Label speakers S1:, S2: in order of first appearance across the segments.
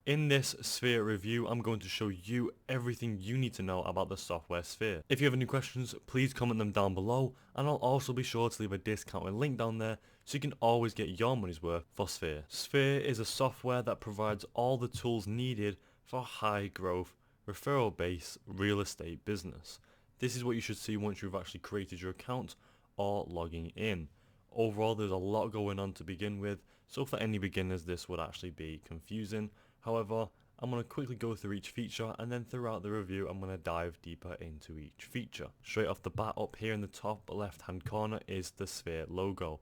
S1: In this Sphere review, I'm going to show you everything you need to know about the software Sphere. If you have any questions, please comment them down below, and I'll also be sure to leave a discounted link down there so you can always get your money's worth for Sphere. Sphere is a software that provides all the tools needed for high growth, referral based real estate business. This is what you should see once you've actually created your account or logging in. Overall, there's a lot going on to begin with, so for any beginners this would actually be confusing. However, I'm going to quickly go through each feature, and then throughout the review I'm going to dive deeper into each feature. Straight off the bat, up here in the top left hand corner is the Sphere logo.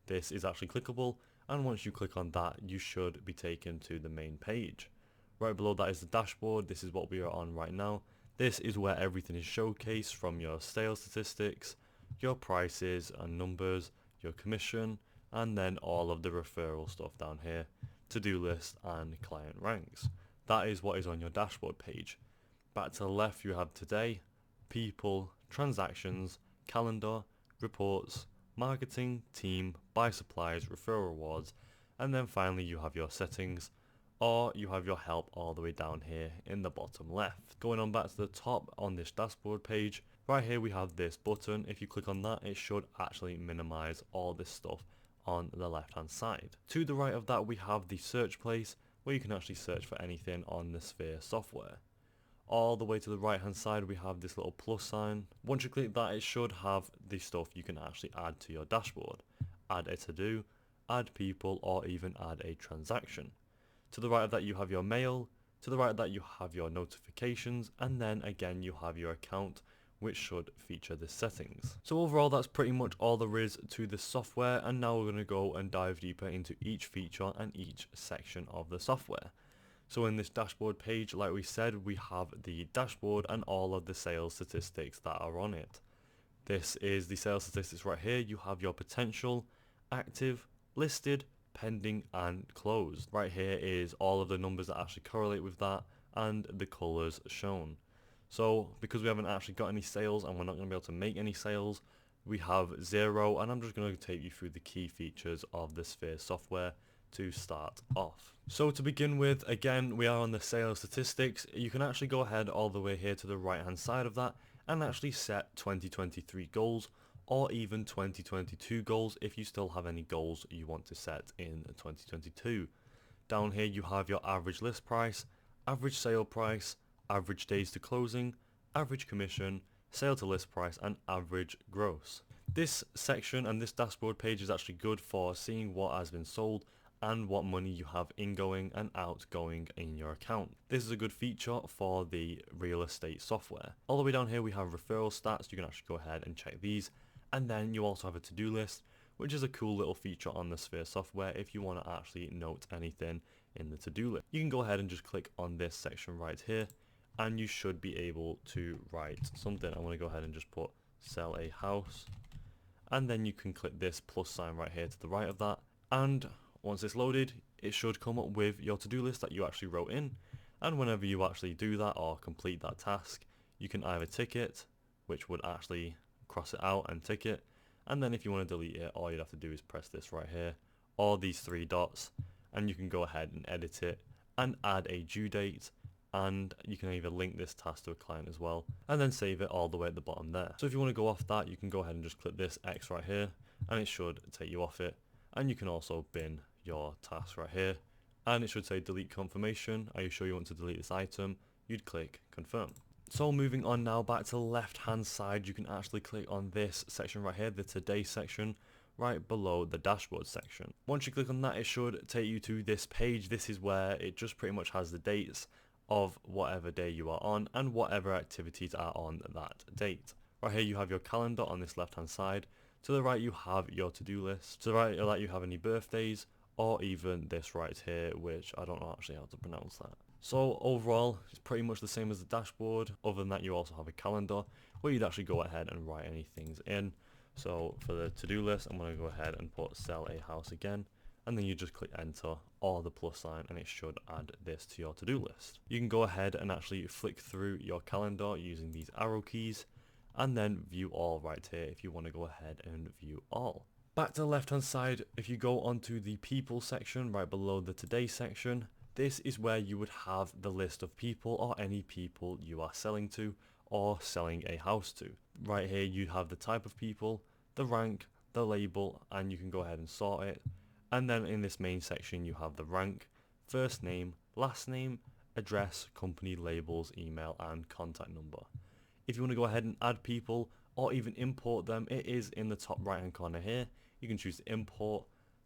S1: This is actually clickable, and once you click on that you should be taken to the main page. Right below that is the dashboard. This is what we are on right now. This is where everything is showcased, from your sales statistics, your prices and numbers, your commission, and then all of the referral stuff down here, to-do list and client ranks. That is what is on your dashboard page. Back to the left you have today, people, transactions, calendar, reports, marketing, team, buy supplies, referral rewards, and then finally you have your settings, or you have your help all the way down here in the bottom left. Going on back to the top on this dashboard page, right here we have this button. If you click on that, it should actually minimize all this stuff on the left hand side. To the right of that we have the search place, where you can actually search for anything on the Sphere software. All the way to the right hand side we have this little plus sign. Once you click that, it should have the stuff you can actually add to your dashboard. Add a to-do, add people, or even add a transaction. To the right of that you have your mail, to the right of that you have your notifications, and then again you have your account, which should feature the settings. So overall that's pretty much all there is to the software, and now we're going to go and dive deeper into each feature and each section of the software. So in this dashboard page, like we said, we have the dashboard and all of the sales statistics that are on it. This is the sales statistics right here. You have your potential, active, listed, pending and closed. Right here is all of the numbers that actually correlate with that and the colors shown. So because we haven't actually got any sales and we're not going to be able to make any sales, we have 0, and I'm just going to take you through the key features of the Sphere software to start off. So to begin with, again, we are on the sales statistics. You can actually go ahead all the way here to the right hand side of that and actually set 2023 goals, or even 2022 goals if you still have any goals you want to set in 2022. Down here you have your average list price, average sale price, average days to closing, average commission, sale to list price, and average gross. This section and this dashboard page is actually good for seeing what has been sold and what money you have ingoing and outgoing in your account. This is a good feature for the real estate software. All the way down here we have referral stats. You can actually go ahead and check these, and then you also have a to-do list, which is a cool little feature on the Sphere software if you want to actually note anything in the to-do list. You can go ahead and just click on this section right here, and you should be able to write something. I'm going to go ahead and just put sell a house, and then you can click this plus sign right here to the right of that, and once it's loaded it should come up with your to-do list that you actually wrote in, and whenever you actually do that or complete that task, you can either tick it, which would actually cross it out and tick it, and then if you want to delete it, all you'd have to do is press this right here, or these 3 dots, and you can go ahead and edit it and add a due date, and you can either link this task to a client as well, and then save it all the way at the bottom there. So if you want to go off that, you can go ahead and just click this X right here, and it should take you off it, and you can also bin your task right here, and it should say delete confirmation. Are you sure you want to delete this item? You'd click confirm. So moving on now, back to the left hand side, you can actually click on this section right here, the today section, right below the dashboard section. Once you click on that, it should take you to this page. This is where it just pretty much has the dates of whatever day you are on and whatever activities are on that date. Right here you have your calendar on this left hand side. To the right you have your to-do list. To the right of that you have any birthdays, or even this right here, which I don't know actually how to pronounce that. So overall it's pretty much the same as the dashboard, other than that you also have a calendar where you'd actually go ahead and write any things in. So for the to-do list, I'm going to go ahead and put sell a house again, and then you just click enter or the plus sign, and it should add this to your to-do list. You can go ahead and actually flick through your calendar using these arrow keys, and then view all right here if you want to go ahead and view all. Back to the left hand side, if you go onto the people section right below the today section, This is where you would have the list of people or any people you are selling to or selling a house to. Right here you have the type of people, the rank, the label, and you can go ahead and sort it. And then in this main section you have the rank, first name, last name, address, company, labels, email, and contact number. If you want to go ahead and add people or even import them, it is in the top right hand corner here. You can choose to import.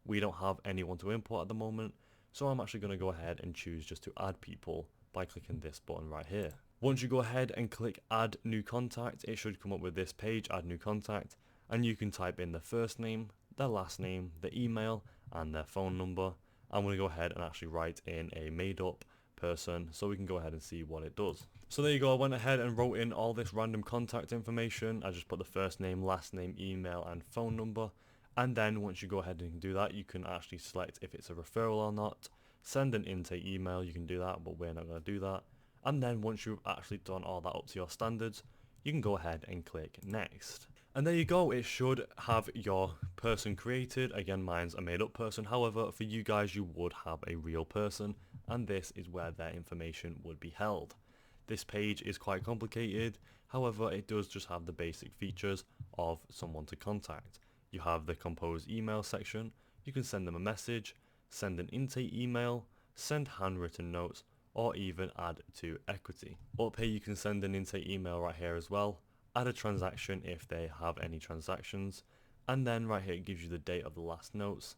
S1: We don't have anyone to import at the moment, so I'm actually going to go ahead and choose just to add people by clicking this button right here. Once you go ahead and click add new contact, it should come up with this page, add new contact, and you can type in their first name, their last name, the email, and their phone number. I'm going to go ahead and actually write in a made up person so we can go ahead and see what it does. So there you go, I went ahead and wrote in all this random contact information. I just put the first name, last name, email, and phone number. And then once you go ahead and do that, you can actually select if it's a referral or not. Send an intake email, you can do that, but we're not going to do that. And then once you've actually done all that up to your standards, you can go ahead and click next. And there you go, it should have your person created. Again, mine's a made up person. However, for you guys, you would have a real person, and this is where their information would be held. This page is quite complicated. However, it does just have the basic features of someone to contact. You have the compose email section. You can send them a message, send an intake email, send handwritten notes, or even add to equity. Up here you can send an intake email right here as well, add a transaction if they have any transactions, and then right here it gives you the date of the last notes,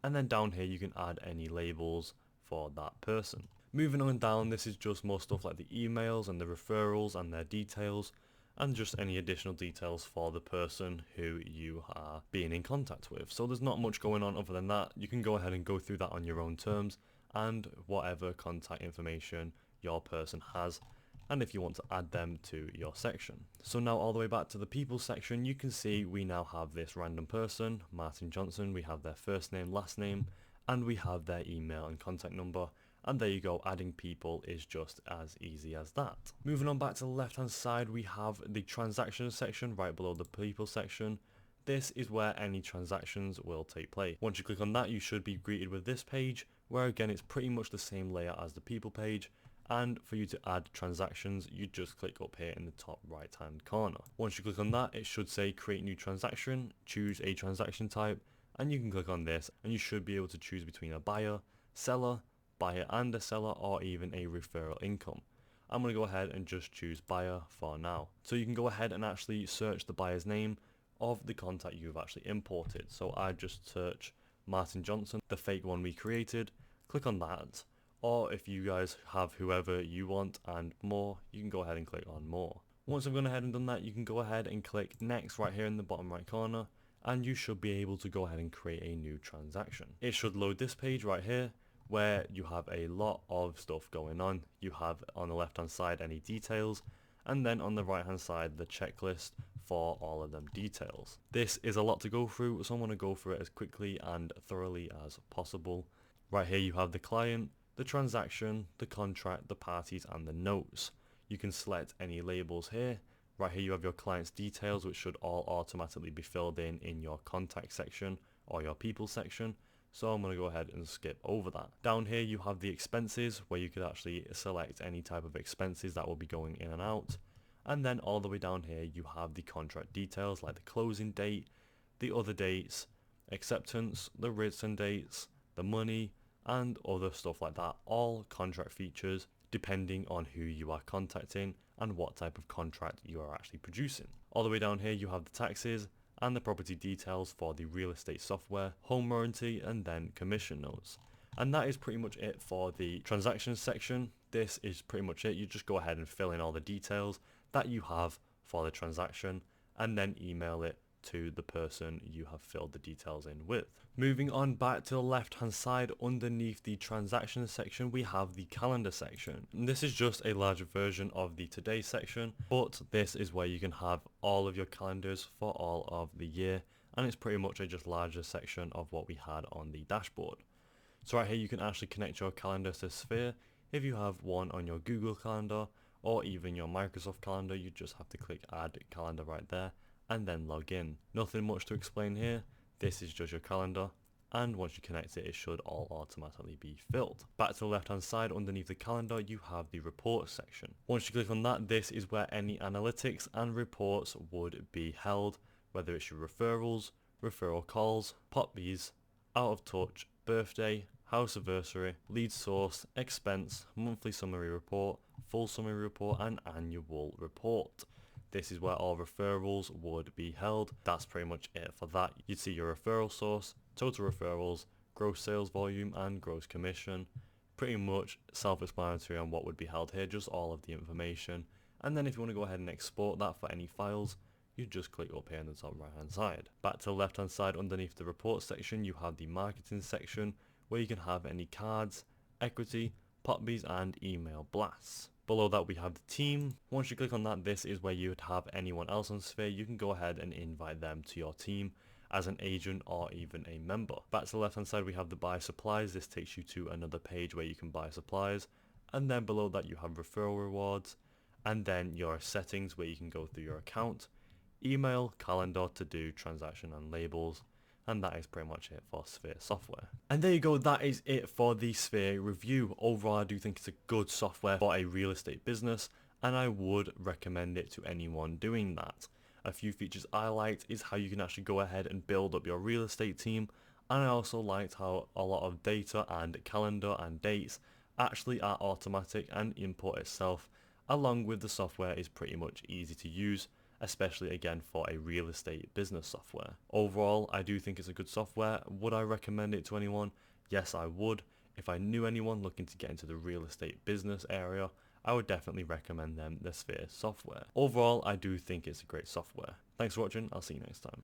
S1: and then down here you can add any labels for that person. Moving on down, this is just more stuff like the emails and the referrals and their details, and just any additional details for the person who you are being in contact with. So there's not much going on other than that. You can go ahead and go through that on your own terms and whatever contact information your person has, and if you want to add them to your section. So now all the way back to the people section, you can see we now have this random person, Martin Johnson. We have their first name, last name, and we have their email and contact number. And there you go, adding people is just as easy as that. Moving on back to the left hand side, we have the transactions section right below the people section. This is where any transactions will take place. Once you click on that, you should be greeted with this page, where again it's pretty much the same layout as the people page. And for you to add transactions, you just click up here in the top right hand corner. Once you click on that, it should say create new transaction, choose a transaction type, and you can click on this and you should be able to choose between a buyer, seller, buyer and a seller, or even a referral income. I'm going to go ahead and just choose buyer for now. So you can go ahead and actually search the buyer's name of the contact you've actually imported. So I just search Martin Johnson, the fake one we created, click on that. Or if you guys have whoever you want and more, you can go ahead and click on more. Once I've gone ahead and done that, you can go ahead and click next right here in the bottom right corner, and you should be able to go ahead and create a new transaction. It should load this page right here, where you have a lot of stuff going on. You have on the left hand side any details, and then on the right hand side the checklist for all of them details. This is a lot to go through, so I want to go through it as quickly and thoroughly as possible. Right here you have the client, the transaction, the contract, the parties, and the notes. You can select any labels here. Right here you have your client's details, which should all automatically be filled in your contact section or your people section. So I'm going to go ahead and skip over that. Down here you have the expenses, where you could actually select any type of expenses that will be going in and out. And then all the way down here you have the contract details, like the closing date, the other dates, acceptance, the written dates, the money, and other stuff like that. All contract features depending on who you are contacting and what type of contract you are actually producing. All the way down here you have the taxes and the property details for the real estate software, home warranty, and then commission notes. And that is pretty much it for the transactions section. This is pretty much it. You just go ahead and fill in all the details that you have for the transaction and then email it to the person you have filled the details in with. Moving on back to the left hand side, underneath the transactions section we have the calendar section. And this is just a larger version of the today section, but this is where you can have all of your calendars for all of the year, and it's pretty much a just larger section of what we had on the dashboard. So right here you can actually connect your calendar to Sphere. If you have one on your Google Calendar or even your Microsoft Calendar, you just have to click add calendar right there and then log in. Nothing much to explain here. This is just your calendar. and once you connect it, it should all automatically be filled. Back to the left hand side, underneath the calendar, you have the reports section. Once you click on that, this is where any analytics and reports would be held, whether it's your referrals, referral calls, potbees, out of touch, birthday, house anniversary, lead source, expense, monthly summary report, full summary report, and annual report. This is where all referrals would be held. That's pretty much it for that. You'd see your referral source, total referrals, gross sales volume, and gross commission. Pretty much self-explanatory on what would be held here, just all of the information. And then if you want to go ahead and export that for any files, you just click up here on the top right hand side. Back to the left hand side, underneath the report section, you have the marketing section where you can have any cards, equity, potbees, and email blasts. Below that we have the team. Once you click on that, this is where you would have anyone else on Sphere. You can go ahead and invite them to your team as an agent or even a member. Back to the left hand side we have the buy supplies. This takes you to another page where you can buy supplies, and then below that you have referral rewards, and then your settings where you can go through your account, email, calendar, to do, transaction, and labels. And that is pretty much it for Sphere software. And there you go, that is it for the Sphere review. Overall, I do think it's a good software for a real estate business, and I would recommend it to anyone doing that. A few features I liked is how you can actually go ahead and build up your real estate team, and I also liked how a lot of data and calendar and dates actually are automatic and import itself, along with the software is pretty much easy to use, especially again for a real estate business software. Overall, I do think it's a good software. Would I recommend it to anyone? Yes, I would. If I knew anyone looking to get into the real estate business area, I would definitely recommend them the Sphere software. Overall, I do think it's a great software. Thanks for watching. I'll see you next time.